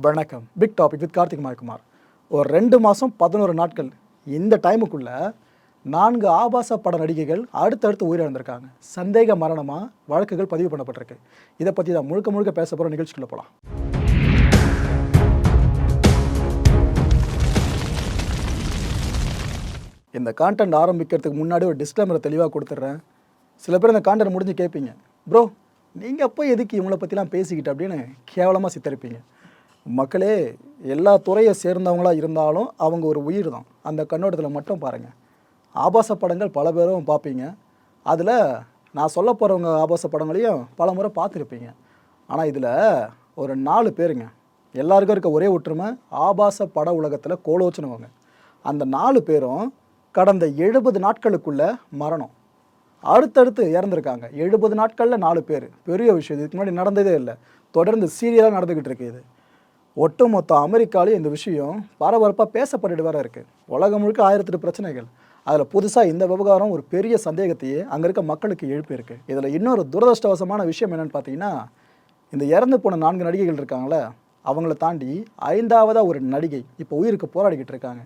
வணக்கம். Big topic with Karthik Mayakumar. ஒரு 2 மாதம் 11 நாட்கள் இந்த டைமுக்குள்ள 4 ஆபாச பட நடிகைகள் அடுத்தடுத்து உயிரிழந்திருக்காங்க. சந்தேக மரணமாக வழக்குகள் பதிவு பண்ணப்பட்டிருக்கு. இதை பற்றி தான் முழுக்க பேச போகிற நிகழ்ச்சிக்குள்ளே போகலாம். இந்த கான்டென்ட் ஆரம்பிக்கிறதுக்கு முன்னாடி ஒரு டிஸ்க்ளைமரை தெளிவாக கொடுத்துட்றேன். சில பேர் இந்த கான்டென்ட் முடிஞ்சு கேட்பீங்க, ப்ரோ நீங்கள் அப்போ எதுக்கு இவங்களை பற்றிலாம் பேசிக்கிட்டு அப்படின்னு கேவலமாக சித்தரிப்பீங்க. மக்களே, எல்லா துறையை சேர்ந்தவங்களாக இருந்தாலும் அவங்க ஒரு உயிர் தான். அந்த கண்ணோட்டத்தில் மட்டும் பாருங்கள். ஆபாச படங்கள் பல பேரும் பார்ப்பீங்க. அதில் நான் சொல்ல போகிறவங்க ஆபாச படங்களையும் பல முறை பார்த்துருப்பீங்க. ஆனால் இதில் ஒரு 4 பேருங்க, எல்லாருக்கும் இருக்க ஒரே ஒற்றுமை, ஆபாச பட உலகத்தில் கோலோச்சினவங்க. அந்த 4 பேரும் கடந்த 70 நாட்களுக்குள்ளே மரணம். அடுத்தடுத்து இறந்துருக்காங்க. 70 நாட்களில் 4 பேர். பெரிய விஷயம். இதுக்கு முன்னாடி நடந்ததே இல்லை. தொடர்ந்து சீரியலாக நடந்துக்கிட்டு இருக்கு. இது ஒட்டுமொத்த அமெரிக்காலையும் இந்த விஷயம் பரபரப்பாக பேசப்பட்டுட்டு வேறு இருக்குது. உலகம் முழுக்க 1008 பிரச்சனைகள். அதில் புதுசாக இந்த விவகாரம் ஒரு பெரிய சந்தேகத்தையே அங்கே இருக்க மக்களுக்கு எழுப்பியிருக்கு. இதில் இன்னொரு துரதிருஷ்டவசமான விஷயம் என்னென்னு பார்த்தீங்கன்னா, இந்த இறந்து போன 4 நடிகைகள் இருக்காங்களே, அவங்கள தாண்டி 5ஆவதாக ஒரு நடிகை இப்போ உயிருக்கு போராடிக்கிட்டு இருக்காங்க.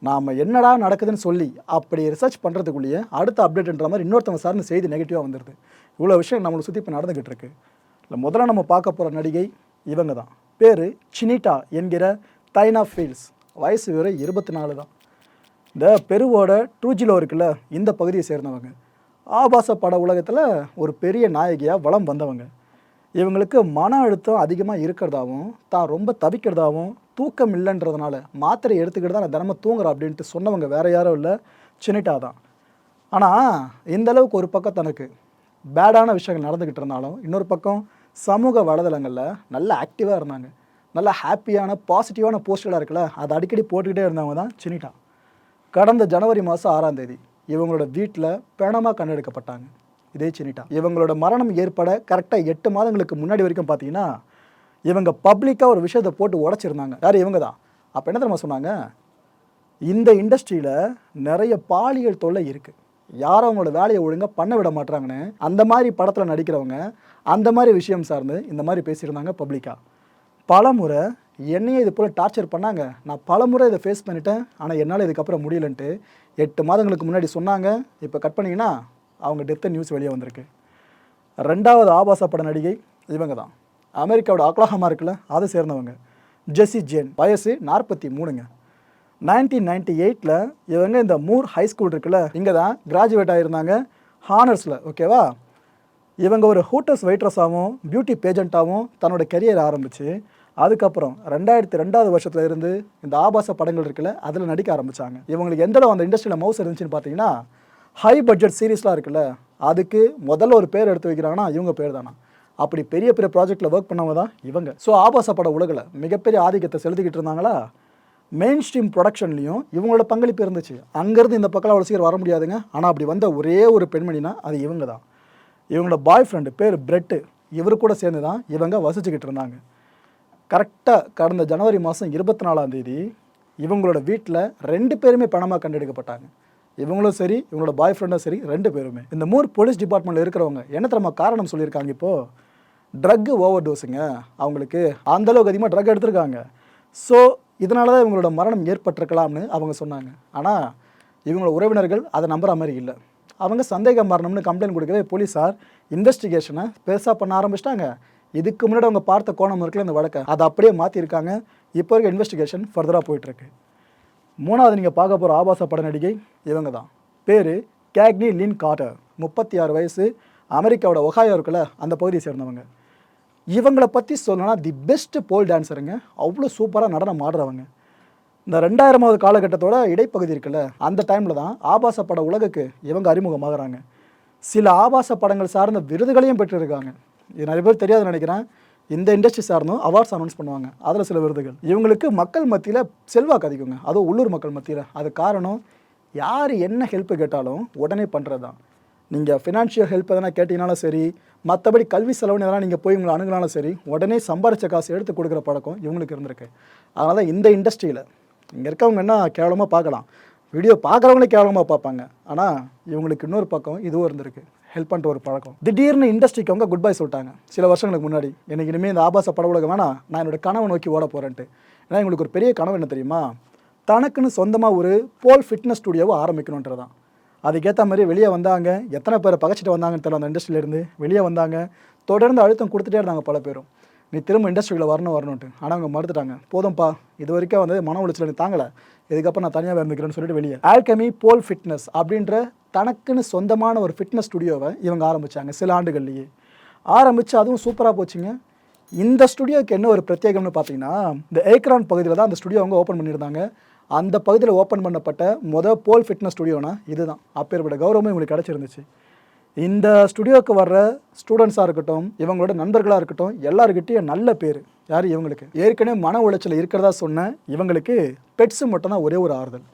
நாம் என்னடா நடக்குதுன்னு சொல்லி அப்படி ரிசர்ச் பண்ணுறதுக்குள்ளேயே அடுத்த அப்டேட்ன்ற மாதிரி இன்னொருத்தவங்க சார்ந்த செய்தி நெகட்டிவாக வந்துடுது. இவ்வளோ விஷயம் நம்மளை சுற்றி இப்போ நடந்துக்கிட்டு இருக்கு. இல்லை, முதல்ல நம்ம பார்க்க போகிற நடிகை இவங்க தான். பேர் சினிட்டா என்கிற டைனா ஃபீல்ட்ஸ். வயசு வேறு 24 தான். இந்த பெருவோட ட்ரூஜிலோ இருக்குல்ல, இந்த பகுதியை சேர்ந்தவங்க. ஆபாச பட உலகத்தில் ஒரு பெரிய நாயகியாக வலம் வந்தவங்க. இவங்களுக்கு மன அழுத்தம் அதிகமாக இருக்கிறதாவும், தான் ரொம்ப தவிக்கிறதாவும், தூக்கம் இல்லைன்றதுனால மாத்திரை எடுத்துக்கிட்டு தான் நான் தினமும் தூங்குறேன் அப்படின்ட்டு சொன்னவங்க வேறு யாரும் இல்லை, சினிட்டா தான். ஆனால் இந்த அளவுக்கு ஒரு பக்கம் தனக்கு பேடான விஷயங்கள் நடந்துக்கிட்டு இருந்தாலும், இன்னொரு பக்கம் சமூக வலைதளங்களில் நல்ல ஆக்டிவாக இருந்தாங்க. நல்ல ஹாப்பியான பாசிட்டிவான போஸ்டெலாம் இருக்குல்ல, அதை அடிக்கடி போட்டுக்கிட்டே இருந்தவங்க தான் சினிட்டா. கடந்த ஜனவரி மாதம் 6ஆம் தேதி இவங்களோட வீட்டில் பிணமாக கண்டெடுக்கப்பட்டாங்க இதே சினிட்டா. இவங்களோட மரணம் ஏற்பட கரெக்டாக 8 மாதங்களுக்கு முன்னாடி வரைக்கும் பார்த்தீங்கன்னா, இவங்க பப்ளிக்காக ஒரு விஷயத்தை போட்டு உடச்சிருந்தாங்க. யார்? இவங்க தான். அப்போ என்ன தெரியுமா சொன்னாங்க, இந்த இண்டஸ்ட்ரியில் நிறைய பாலியல் தொல்லை இருக்குது, யாரும் அவங்களோட வேலையை ஒழுங்காக பண்ண விட மாட்டாங்கன்னு அந்த மாதிரி படத்தில் நடிக்கிறவங்க அந்த மாதிரி விஷயம் சார்ந்து இந்த மாதிரி பேசியிருந்தாங்க பப்ளிக்காக. பல முறை என்னையே இது போல் டார்ச்சர் பண்ணாங்க, நான் பல முறை இதை ஃபேஸ் பண்ணிட்டேன், ஆனால் என்னால் இதுக்கப்புறம் முடியலன்ட்டு 8 மாதங்களுக்கு முன்னாடி சொன்னாங்க. இப்போ கட் பண்ணிங்கன்னா அவங்க டெத்து நியூஸ் வெளியே வந்திருக்கு. 2ஆவது ஆபாச பட நடிகை இவங்க தான். அமெரிக்காவோட அக்லாஹாமா இருக்குல்ல, அதை சேர்ந்தவங்க ஜெஸ்ஸி ஜேன். வயசு 43ங்க. 1998 இவங்க இந்த மூர் ஹை ஸ்கூல் இருக்குல்ல, இங்கே தான் கிராஜுவேட் ஆகியிருந்தாங்க ஹானர்ஸில். ஓகேவா? இவங்க ஒரு ஹோட்டல்ஸ் வெயிட்ரஸாகவும் பியூட்டி பேஜெண்ட்டாகவும் தன்னோட கெரியர் ஆரம்பித்து, அதுக்கப்புறம் 2002 வருஷத்துல இருந்து இந்த ஆபாச படங்கள் இருக்குல்ல, அதில் நடிக்க ஆரம்பித்தாங்க. இவங்களுக்கு எந்த அளவு அந்த இண்டஸ்ட்ரியில் மவுஸ் இருந்துச்சுன்னு பார்த்தீங்கன்னா, ஹை பட்ஜெட் சீரீஸ்லாம் இருக்குல்ல, அதுக்கு முதல்ல ஒரு பேர் எடுத்து வைக்கிறாங்கன்னா இவங்க பேர் தானா. அப்படி பெரிய பெரிய ப்ராஜெக்டில் ஒர்க் பண்ணவங்க தான் இவங்க. ஸோ ஆபாச பட உலகில் மிகப்பெரிய ஆதிக்கத்தை செலுத்திக்கிட்டு இருந்தாங்களா. மெயின் ஸ்ட்ரீம் ப்ரொடக்ஷன்லேயும் இவங்களோட பங்களிப்பு இருந்துச்சு. அங்கேருந்து இந்த பக்கம் அவ்வளோ சீக்கிரம் வர முடியாதுங்க. ஆனால் அப்படி வந்த ஒரே ஒரு பெண்மணினா அது இவங்க தான். இவங்களோட பாய் ஃப்ரெண்டு பேர் பிரெட்டு. இவர் கூட சேர்ந்து தான் இவங்க வசிச்சுக்கிட்டு இருந்தாங்க. கரெக்டாக கடந்த ஜனவரி மாதம் 24ஆம் தேதி இவங்களோட வீட்டில் 2 பேருமே பணமாக கண்டெடுக்கப்பட்டாங்க. இவங்களும் சரி, இவங்களோட பாய் ஃப்ரெண்டும் சரி, 2 பேருமே. இந்த மூர் போலீஸ் டிபார்ட்மெண்ட்டில் இருக்கிறவங்க என்ன தெரியுமா காரணம் சொல்லியிருக்காங்க, இப்போது ட்ரக் ஓவர் டோஸுங்க. அவங்களுக்கு அந்தளவுக்கு அதிகமாக ட்ரக் எடுத்திருக்காங்க. ஸோ இதனால தான் இவங்களோட மரணம் ஏற்பட்டிருக்கலாம்னு அவங்க சொன்னாங்க. ஆனால் இவங்களோட உறவினர்கள் அதை நம்புகிற மாதிரி இல்லை. அவங்க சந்தேக மரணம்னு கம்ப்ளைண்ட் கொடுக்கவே போலீஸார் இன்வெஸ்டிகேஷனை பெருசாக பண்ண ஆரம்பிச்சிட்டாங்க. இதுக்கு முன்னாடி அவங்க பார்த்த கோணம் இருக்குல்ல இந்த வழக்கை, அதை அப்படியே மாற்றிருக்காங்க. இப்போ இருக்க இன்வெஸ்டிகேஷன் ஃபர்தராக போயிட்டுருக்கு. 3ஆவது நீங்கள் பார்க்க போகிற ஆபாச பட நடிகை இவங்க தான். பேர் கேக்னி லின் கார்ட்டர். 36 வயசு. அமெரிக்காவோட ஒஹாயோ இருக்குல்ல, அந்த பகுதியை சேர்ந்தவங்க. இவங்களை பற்றி சொல்லணும்னா தி பெஸ்ட் போல் டான்ஸருங்க. அவ்வளோ சூப்பராக நடனம் ஆடுறவங்க. இந்த 2000வது காலகட்டத்தோட இடைப்பகுதி இருக்குல்ல, அந்த டைமில் தான் ஆபாச பட உலகுக்கு இவங்க அறிமுகமாகறாங்க. சில ஆபாச படங்கள் சார்ந்த விருதுகளையும் பெற்றிருக்காங்க. இது நிறைய பேர் தெரியாதுன்னு நினைக்கிறேன். இந்த இண்டஸ்ட்ரி சார்ந்தும் அவார்ட்ஸ் அனௌன்ஸ் பண்ணுவாங்க. அதில் சில விருதுகள். இவங்களுக்கு மக்கள் மத்தியில் செல்வாக்கு அதிகங்க, அதுவும் உள்ளூர் மக்கள் மத்தியில். அது காரணம், யார் என்ன ஹெல்ப்பு கேட்டாலும் உடனே பண்ணுறது தான். நீங்கள் ஃபினான்ஷியல் ஹெல்ப் எதனா கேட்டிங்கனாலும் சரி, மற்றபடி கல்வி செலவுன்னு எதனா நீங்கள் போய் உங்களை அணுகினாலும் சரி, உடனே சம்பாரித்த காசு எடுத்து கொடுக்குற பழக்கம் இவங்களுக்கு இருந்திருக்கு. அதனால தான் இந்த இண்டஸ்ட்ரியில் இங்கே இருக்கவங்க என்ன கேவலமாக பார்க்கலாம், வீடியோ பார்க்குறவங்களே கேவலமாக பார்ப்பாங்க. ஆனால் இவங்களுக்கு இன்னொரு பக்கம் இதுவும் இருந்திருக்கு. ஹெல்ப் பண்ணிட்டு ஒரு பழக்கம். திடீர்னு இண்டஸ்ட்ரிக்கு அவங்க குட் பை சொல்லிட்டாங்க சில வருஷங்களுக்கு முன்னாடி. எனக்கு இனிமேல் இந்த ஆபாச பட உலகம் வேணாம், நான் என்னோட கனவை நோக்கி ஓட போகிறேன்ட்டு. ஏன்னா எங்களுக்கு ஒரு பெரிய கனவு என்ன தெரியுமா, தனக்குன்னு சொந்தமாக ஒரு போல் ஃபிட்னஸ் ஸ்டுடியோவை ஆரம்பிக்கணுன்றதான். அதுக்கேற்ற மாதிரி வெளியே வந்தாங்க, எத்தனை பேரை பகச்சிட்டு வந்தாங்கன்னு தெரியல. அந்த இண்டஸ்ட்ரியிலேருந்து வெளியே வந்தாங்க, தொடர்ந்து அழுத்தம் கொடுத்துட்டே இருந்தாங்க பல பேரும், நீ திரும்ப இண்டஸ்ட்ரியில் வரணும்ட்டு. ஆனால் அவங்க மறுத்துட்டாங்க, போதும்ப்பா இது வரைக்கும் வந்து மன உளைச்சல் நீ தாங்கலை, இதுக்கப்புறம் நான் தனியாக இருந்துக்கிறேன்னு சொல்லிட்டு வெளியே ஆல்கமி போல் ஃபிட்னஸ் அப்படின்ற தனக்குன்னு சொந்தமான ஒரு ஃபிட்னஸ் ஸ்டுடியோவை இவங்க ஆரம்பித்தாங்க சில ஆண்டுகள்லேயே. ஆரம்பித்து அதுவும் சூப்பராக போச்சுங்க. இந்த ஸ்டுடியோக்கு என்ன ஒரு பிரத்யேகம்னு பார்த்தீங்கன்னா, இந்த ஏக்ரான் பகுதியில் தான் அந்த ஸ்டுடியோ அவங்க ஓப்பன் பண்ணியிருந்தாங்க. அந்த பகுதியில் ஓப்பன் பண்ணப்பட்ட போல் ஃபிட்னஸ் ஸ்டுடியோனா இதுதான். அப்பேற்பட்ட கௌரவமும் இவங்களுக்கு கிடச்சிருந்துச்சு. இந்த ஸ்டுடியோவுக்கு வர்ற ஸ்டூடெண்ட்ஸாக இருக்கட்டும், இவங்களோட நண்பர்களாக இருக்கட்டும், எல்லாருக்கிட்டையும் நல்ல பேர். யார் இவங்களுக்கு ஏற்கனவே மன உளைச்சல் இருக்கிறதா சொன்ன இவங்களுக்கு பெட்ஸு மட்டும்தான் ஒரே ஒரு ஆறுதல்.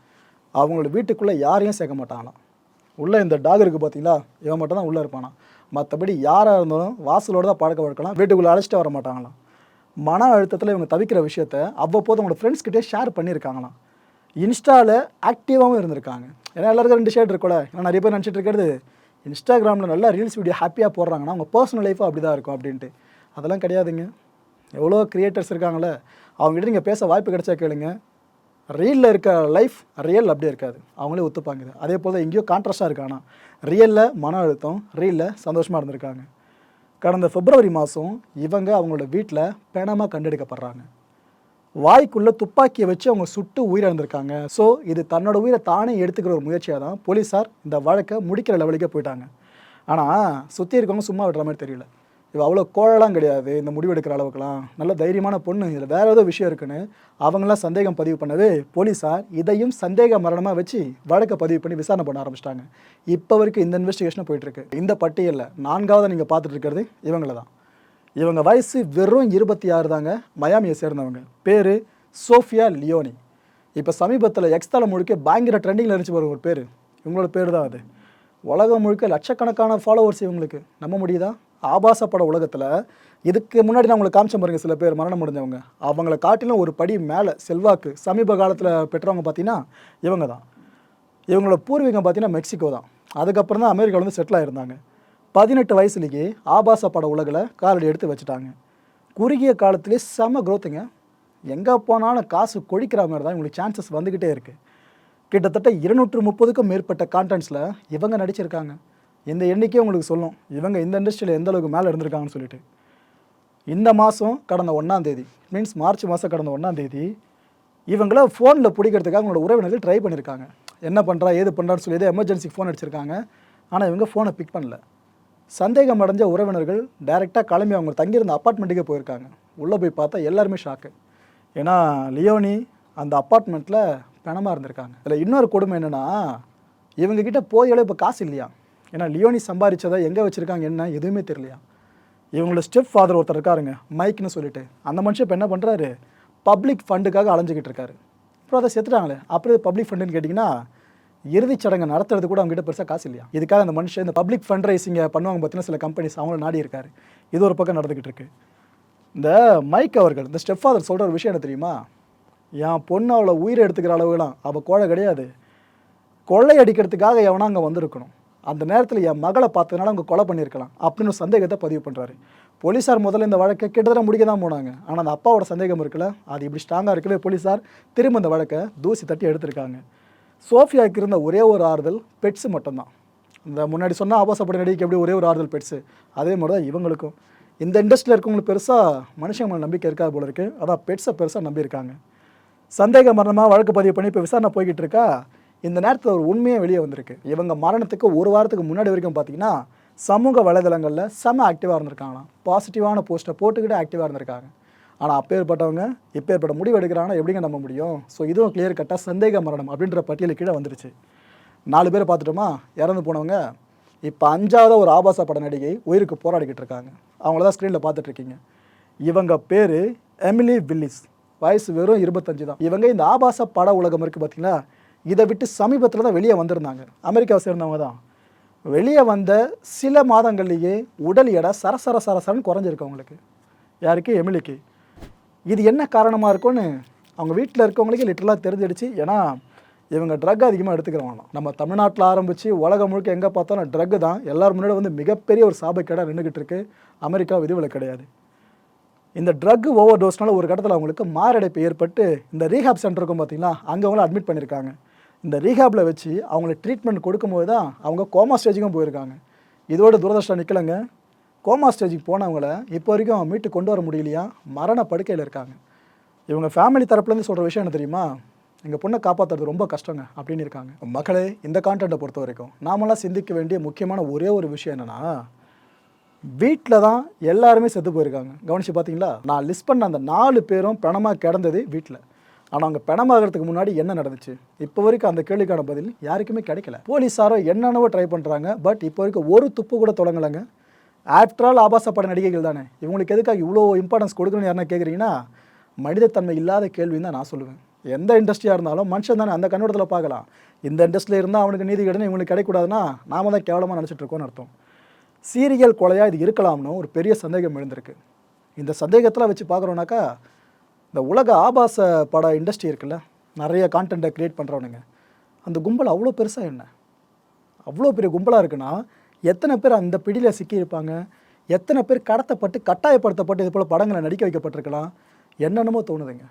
அவங்களோட வீட்டுக்குள்ளே யாரையும் சேர்க்க மாட்டாங்களாம். உள்ளே இந்த டாக் இருக்குது பார்த்தீங்களா, இவன் மட்டும் தான் உள்ளே இருப்பானா. மற்றபடி யாராக இருந்தாலும் வாசலோடு தான் பழக்க வழக்கலாம், வீட்டுக்குள்ளே அழைச்சிட்டு வர மாட்டாங்களாம். மன அழுத்தத்தில் இவங்க தவிக்கிற விஷயத்த அவ்வப்போது அவங்களோட ஃப்ரெண்ட்ஸ்கிட்டே ஷேர் பண்ணியிருக்காங்களாம். இன்ஸ்டாவில் ஆக்டிவாகவும் இருந்திருக்காங்க. ஏன்னா எல்லாருக்கும் 2 ஷேட் இருக்கோல. ஏன்னா நிறைய பேர் நினச்சிட்டு இருக்கிறது இன்ஸ்டாகிராமில் நல்லா ரீல்ஸ் வீடியோ ஹாப்பியாக போடுறாங்கன்னா அவங்க பர்சனல் லைஃபும் அப்படி தான் இருக்கும் அப்படின்ட்டு. அதெல்லாம் கிடையாதுங்க. எவ்வளோ க்ரியேட்டர்ஸ் இருக்காங்களே, அவங்ககிட்ட நீங்கள் பேச வாய்ப்பு கிடைச்சா கேளுங்க. ரீலில் இருக்க லைஃப் ரியல் அப்படியே இருக்காது, அவங்களே ஒத்துப்பாங்க. அதே போல் எங்கேயோ கான்ட்ராஸ்டாக இருக்கானா, ரியலில் மன அழுத்தம், ரீலில் சந்தோஷமாக இருந்திருக்காங்க. கடந்த பிப்ரவரி மாதம் இவங்க அவங்களோட வீட்டில் பிணமாக கண்டெடுக்கப்படுறாங்க. வாய்க்குள்ளே துப்பாக்கியை வச்சு அவங்க சுட்டு உயிரிழந்திருக்காங்க. ஸோ இது தன்னோட உயிரை தானே எடுத்துக்கிற ஒரு முயற்சியாக தான் போலீஸார் இந்த வழக்கை முடிக்கிற லெவலுக்கே போயிட்டாங்க. ஆனால் சுற்றி இருக்கவங்க சும்மா விடுற மாதிரி தெரியல. இவ அவ்வளோ கோழலாம் கிடையாது, இந்த முடிவெடுக்கிற அளவுக்குலாம் நல்ல தைரியமான பொண்ணு, இதில் வேறு ஏதோ விஷயம் இருக்குன்னு அவங்களாம் சந்தேகம் பதிவு பண்ணவே போலீஸார் இதையும் சந்தேக மரணமாக வச்சு வழக்கை பதிவு பண்ணி விசாரணை பண்ண ஆரம்பிச்சிட்டாங்க. இப்போ வரைக்கும் இந்த இன்வெஸ்டிகேஷனை போயிட்டுருக்கு. இந்த பட்டியலில் 4ஆவது நீங்கள் பார்த்துட்டு இருக்கிறது இவங்கள தான். இவங்க வயசு வெறும் 26 தாங்க. மயாமியை சேர்ந்தவங்க. பேர் சோஃபியா லியோனி. இப்போ சமீபத்தில் எக்ஸ்தலம் முழுக்க பயங்கர ட்ரெண்டிங்கில் இருந்துச்சு வரும் ஒரு பேர், இவங்களோட பேர் தான் அது. உலகம் முழுக்க லட்சக்கணக்கான ஃபாலோவர்ஸ் இவங்களுக்கு. நம்ப முடியுதா? ஆபாச பட உலகத்தில் இதுக்கு முன்னாடி நான் உங்களுக்கு காமிச்ச பாருங்க, சில பேர் மரணம் முடிஞ்சவங்க, அவங்கள காட்டிலும் ஒரு படி மேலே செல்வாக்கு சமீப காலத்தில் பெற்றவங்க பார்த்தீங்கன்னா இவங்க தான். இவங்களோட பூர்வீகம் பார்த்தீங்கன்னா மெக்சிகோ தான். அதுக்கப்புறம் தான் அமெரிக்காவில் வந்து செட்டில் ஆகிருந்தாங்க. 18 வயசுலேயே ஆபாச பட உலகில் காலடி எடுத்து வச்சுட்டாங்க. குறுகிய காலத்திலே செம க்ரோத்துங்க. எங்கே போனாலும் காசு கொழிக்கிற மாதிரி தான் இவங்களுக்கு சான்சஸ் வந்துக்கிட்டே இருக்குது. கிட்டத்தட்ட 230க்கும் மேற்பட்ட கான்டென்ட்ஸில் இவங்க நடிச்சிருக்காங்க. இந்த எண்ணிக்கையே உங்களுக்கு சொல்லும் இவங்க இந்த இண்டஸ்ட்ரியில் எந்த அளவுக்கு மேலே இருந்திருக்காங்கன்னு சொல்லிட்டு. இந்த மாதம் கடந்த 1ஆம் தேதி, மீன்ஸ் மார்ச் மாதம் கடந்த 1ஆம் தேதி இவங்கள ஃபோனில் பிடிக்கிறதுக்காக அவங்களோட உறவினர்கள் ட்ரை பண்ணியிருக்காங்க. என்ன பண்ணுறா ஏது பண்ணுறான்னு சொல்லி எமர்ஜென்சிக்கு ஃபோன் அடிச்சிருக்காங்க. ஆனால் இவங்க ஃபோனை பிக் பண்ணல. சந்தேகம் அடைஞ்ச உறவினர்கள் டைரெக்டாக கிளம்பி அவங்க தங்கியிருந்த அப்பார்ட்மெண்ட்டுக்கே போயிருக்காங்க. உள்ளே போய் பார்த்தா எல்லாருமே ஷாக்கு. ஏன்னா லியோனி அந்த அப்பார்ட்மெண்ட்டில் பிணமாக இருந்திருக்காங்க. இதில் இன்னொரு கொடுமை என்னென்னா, இவங்ககிட்ட போதியளவு இப்போ காசு இல்லையா. ஏன்னா லியோனி சம்பாதிச்சதை எங்கே வச்சுருக்காங்க என்ன எதுவுமே தெரியலையா. இவங்களோட ஸ்டெப் ஃபாதர் ஒருத்தர் இருக்காருங்க, மைக்னு சொல்லிட்டு. அந்த மனுஷன் இப்போ என்ன பண்ணுறாரு, பப்ளிக் ஃபண்டுக்காக அலைஞ்சிக்கிட்டு இருக்காரு. அப்புறம் அதை செத்துட்டாங்களே, அப்புறம் பப்ளிக் ஃபண்டுன்னு கேட்டிங்கன்னா இறுதிச் சடங்கை நடத்துறது கூட அவங்ககிட்ட பெருசாக காசு இல்லையா. இதுக்காக அந்த மனுஷன் இந்த பப்ளிக் ஃபண்ட் ரைசிங்கை பண்ணுவாங்க பார்த்தீங்கன்னா சில கம்பெனிஸ், அவங்கள நாடி இருக்காரு. இது ஒரு பக்கம் நடந்துக்கிட்டு இருக்கு. இந்த மைக் அவர்கள், இந்த ஸ்டெப் ஃபாதர் சொல்கிற ஒரு விஷயம் என்ன தெரியுமா, என் பொண்ணு அவளை உயிரை எடுத்துக்கிற அளவுலாம் அவள் கோழை கிடையாது, கொள்ளை அடிக்கிறதுக்காக எவனா அங்கே வந்திருக்கணும், அந்த நேரத்தில் என் மகளை பார்த்ததுனால அவங்க கொலை பண்ணியிருக்கலாம் அப்படின்னு ஒரு சந்தேகத்தை பதிவு பண்ணுறாரு. போலீஸார் முதல்ல இந்த வழக்கை கிட்டத்தட்ட முடிக்க தான் போனாங்க. ஆனால் அந்த அப்பாவோட சந்தேகம் இருக்குல்ல, அது இப்படி ஸ்ட்ராங்காக இருக்கவே போலீஸார் திரும்ப இந்த வழக்கை தூசி தட்டி எடுத்திருக்காங்க. சோஃபியாவுக்கு இருந்த ஒரே ஒரு ஆறுதல் பெட்ஸு மட்டும்தான். இந்த முன்னாடி சொன்னால் ஆபாசப்பட நடிகைக்கு எப்படி ஒரே ஒரு ஆறுதல் பெட்ஸு, அதே மாதிரி தான் இவங்களுக்கும். இந்த இண்டஸ்ட்ரியில் இருக்கவங்களுக்கு பெருசாக மனுஷங்க மேலே நம்பிக்கை இருக்காது போல இருக்குது. அதான் பெட்ஸை பெருசாக நம்பியிருக்காங்க. சந்தேக மரணமாக வழக்கு பதிவு பண்ணி இப்போ விசாரணை போய்கிட்டு இருக்கா. இந்த நேரத்தில் ஒரு உண்மையே வெளியே வந்திருக்கு. இவங்க மரணத்துக்கு ஒரு வாரத்துக்கு முன்னாடி வரைக்கும் பார்த்தீங்கன்னா சமூக வலைதளங்களில் செம ஆக்டிவாக இருந்திருக்காங்களாம். பாசிட்டிவான போஸ்ட்டை போட்டுக்கிட்டு ஆக்டிவாக இருந்திருக்காங்க. ஆனால் அப்பேற்பட்டவங்க இப்பேற்பட்ட முடிவு எடுக்கிறாங்கன்னா எப்படிங்க நம்ப முடியும். ஸோ இதுவும் கிளியர் கட்டாக சந்தேக மரணம் அப்படின்ற பட்டியலுக்கு கீழே வந்துருச்சு. 4 பேர் பார்த்துட்டோமா, இறந்து போனவங்க. இப்போ 5ஆவது ஒரு ஆபாச பட நடிகை உயிருக்கு போராடிக்கிட்டு இருக்காங்க. அவங்கள தான் ஸ்க்ரீனில் பார்த்துட்ருக்கீங்க. இவங்க பேர் எமிலி வில்லிஸ். வயசு வெறும் 25 தான். இவங்க இந்த ஆபாச பட உலகம் இருக்குது பார்த்தீங்களா, இதை விட்டு சமீபத்தில் தான் வெளியே வந்திருந்தாங்க. அமெரிக்காவை சேர்ந்தவங்க தான். வெளியே வந்த சில மாதங்கள்லேயே உடல் எடை சரசரன்னு குறைஞ்சிருக்கு அவங்களுக்கு. யாருக்கு? எமிலிக்கு. இது என்ன காரணமாக இருக்கும்னு அவங்க வீட்டில் இருக்கவங்களுக்கே லிட்டரலாக தெரிஞ்சிடுச்சு. ஏன்னா இவங்க ட்ரக் அதிகமாக எடுத்துக்கிறவாங்க. நம்ம தமிழ்நாட்டில் ஆரம்பித்து உலகம் முழுக்க எங்கே பார்த்தாலும் ட்ரக்கு தான் எல்லாரும் முன்னாடி வந்து மிகப்பெரிய ஒரு சாபக்கேடாக நின்றுக்கிட்டு இருக்கு. அமெரிக்கா விதிவிலக்கு கிடையாது. இந்த ட்ரக் ஓவர் டோஸ்னால ஒரு கட்டத்தில் அவங்களுக்கு மாரடைப்பு ஏற்பட்டு இந்த ரீஹாப் சென்டர் இருக்கும் பார்த்தீங்களா, அங்கே அவங்கள அட்மிட் பண்ணியிருக்காங்க. இந்த ரீஹாப்பில் வச்சு அவங்களுக்கு ட்ரீட்மெண்ட் கொடுக்கும்போது தான் அவங்க கோமா ஸ்டேஜுக்கும் போயிருக்காங்க. இதோட துரதிர்ஷ்டம் நிற்கலைங்க. கோமா ஸ்டேஜுக்கு போனவங்கள இப்போ வரைக்கும் மீட்டு கொண்டு வர முடியலையா, மரண படுக்கையில் இருக்காங்க. இவங்க ஃபேமிலி தரப்புலேருந்து சொல்கிற விஷயம் என்ன தெரியுமா, எங்கள் பொண்ணை காப்பாற்றுறது ரொம்ப கஷ்டங்க அப்படின்னு இருக்காங்க. மக்களே, இந்த கான்டென்ட்டை பொறுத்த வரைக்கும் நாமெல்லாம் சிந்திக்க வேண்டிய முக்கியமான ஒரே ஒரு விஷயம் என்னென்னா, வீட்டில் தான் எல்லாருமே செத்து போயிருக்காங்க. கவனித்து பார்த்தீங்களா, நான் லிஸ்ட் பண்ண அந்த 4 பேரும் பிணமாக கிடந்தது வீட்டில். ஆனால் அவங்க பிணமாகிறதுக்கு முன்னாடி என்ன நடந்துச்சு, இப்போ வரைக்கும் அந்த கேள்விக்கான பதில் யாருக்குமே கிடைக்கல. போலீஸாரோ என்னென்னவோ ட்ரை பண்ணுறாங்க, பட் இப்போ வரைக்கும் ஒரு துப்பு கூட தொடங்கலைங்க. ஆஃப்டர் ஆல் ஆபாச பட நடிகைகள் தானே, இவங்களுக்கு எதுக்காக இவ்வளோ இம்பார்ட்டன்ஸ் கொடுக்கணும்னு யாருன்னா கேட்குறீங்கன்னா, மனிதத்தன்மை இல்லாத கேள்வின்னு தான் நான் சொல்லுவேன். எந்த இண்டஸ்ட்ரியாக இருந்தாலும் மனுஷன் தானே, அந்த கண்ணோட்டத்தில் பார்க்கலாம். இந்த இண்டஸ்ட்ரியில் இருந்தால் அவனுக்கு நீதி கிடையாது, இவங்களுக்கு கிடைக்கூடாதுன்னா நாம தான் கேவலமாக நினச்சிட்டு இருக்கோன்னு அர்த்தம். சீரியல் கொலையாக இது இருக்கலாம்னு ஒரு பெரிய சந்தேகம் எழுந்திருக்கு. இந்த சந்தேகத்தில் வச்சு பார்க்குறோன்னாக்கா, இந்த உலக ஆபாச பட இண்டஸ்ட்ரி இருக்குல்ல, நிறைய கான்டென்ட்டை க்ரியேட் பண்ணுறவனுங்க, அந்த கும்பல் அவ்வளோ பெருசாக என்ன, அவ்வளோ பெரிய கும்பலாக இருக்குன்னா எத்தனை பேர் அந்த பிடியில் சிக்கியிருப்பாங்க, எத்தனை பேர் கடத்தப்பட்டு கட்டாயப்படுத்தப்பட்டு இது போல் படங்களை நடிக்க வைக்கப்பட்டிருக்கலாம், என்னென்னமோ தோணுதுங்க.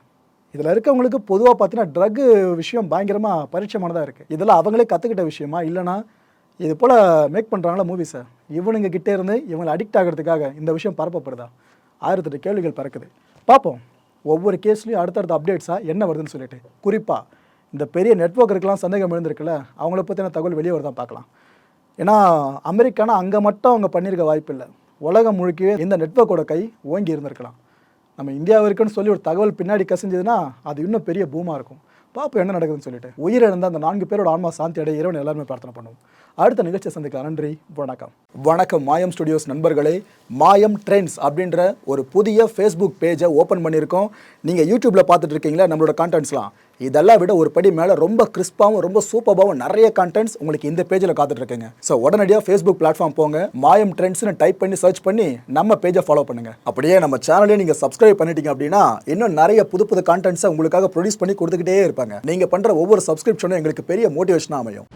இதில் இருக்கவங்களுக்கு பொதுவாக பார்த்தீங்கன்னா ட்ரக்கு விஷயம் பயங்கரமாக பரிச்சயமானதாக இருக்குது. இதெல்லாம் அவங்களே கற்றுக்கிட்ட விஷயமா, இல்லைனா இது போல் மேக் பண்ணுறாங்களா மூவிஸை, இவனுங்க கிட்டே இருந்து இவங்களை அடிக்ட் ஆகிறதுக்காக இந்த விஷயம் பரப்பப்படுதா? 1008 கேள்விகள் பறக்குது. பார்ப்போம் ஒவ்வொரு கேஸ்லையும் அடுத்தடுத்த அப்டேட்ஸாக என்ன வருதுன்னு சொல்லிட்டு. குறிப்பாக இந்த பெரிய நெட்வொர்க் இருக்கலாம் சந்தேகம் எழுந்திருக்குல்ல, அவங்கள பற்றின தகவல் வெளியே வருதான் பார்க்கலாம். ஏன்னா அமெரிக்கானா அங்கே மட்டும் அவங்க பண்ணியிருக்க வாய்ப்பு இல்லை, உலகம் முழுக்கவே இந்த நெட்வொர்க்கோட கை ஓங்கி இருந்திருக்கலாம். நம்ம இந்தியாவில் இருக்குன்னு சொல்லி ஒரு தகவல் பின்னாடி கசிஞ்சதுன்னா அது இன்னும் பெரிய பூமாக இருக்கும். பார்ப்போம் என்ன நடக்குதுன்னு சொல்லிட்டு. உயிரிழந்த அந்த 4 பேரோட ஆன்மா சாந்தி அடைய இறைவன் எல்லாருமே பிரார்த்தனை பண்ணுவோம். அடுத்த நிகழ்ச்சியை சந்திக்கலாம். நன்றி, வணக்கம். வணக்கம் மாயம் ஸ்டுடியோஸ் நண்பர்களே. மாயம் ட்ரெண்ட்ஸ் அப்படின்ற ஒரு புதிய ஃபேஸ்புக் பேஜை ஓப்பன் பண்ணியிருக்கோம். நீங்கள் யூடியூப்பில் பார்த்துட்டு இருக்கீங்களா நம்மளோட கான்டென்ட்ஸ்லாம், இதெல்லாம் விட ஒரு படி மேலே ரொம்ப கிறிஸ்பாகவும் ரொம்ப சூப்பராகவும் நிறைய கான்டென்ட்ஸ் உங்களுக்கு இந்த பேஜில் காத்துட்ருக்குங்க. ஸோ உடனடியாக ஃபேஸ்புக் பிளாட்ஃபார்ம் போங்க, மாயம் ட்ரெண்ட்ஸ்னு டைப் பண்ணி சர்ச் பண்ணி நம்ம பேஜை ஃபாலோ பண்ணுங்கள். அப்படியே நம்ம சேனலையும் நீங்கள் சப்ஸ்கிரைப் பண்ணிட்டீங்க அப்படின்னா இன்னும் நிறைய புது புது கான்டென்ட்ஸை உங்களுக்காக ப்ரொடியூஸ் பண்ணி கொடுத்துக்கிட்டே இருப்பாங்க. நீங்கள் பண்ணுற ஒவ்வொரு சப்ஸ்கிரிப்ஷனும் எங்களுக்கு பெரிய மோட்டிவேஷனாக அமையும்.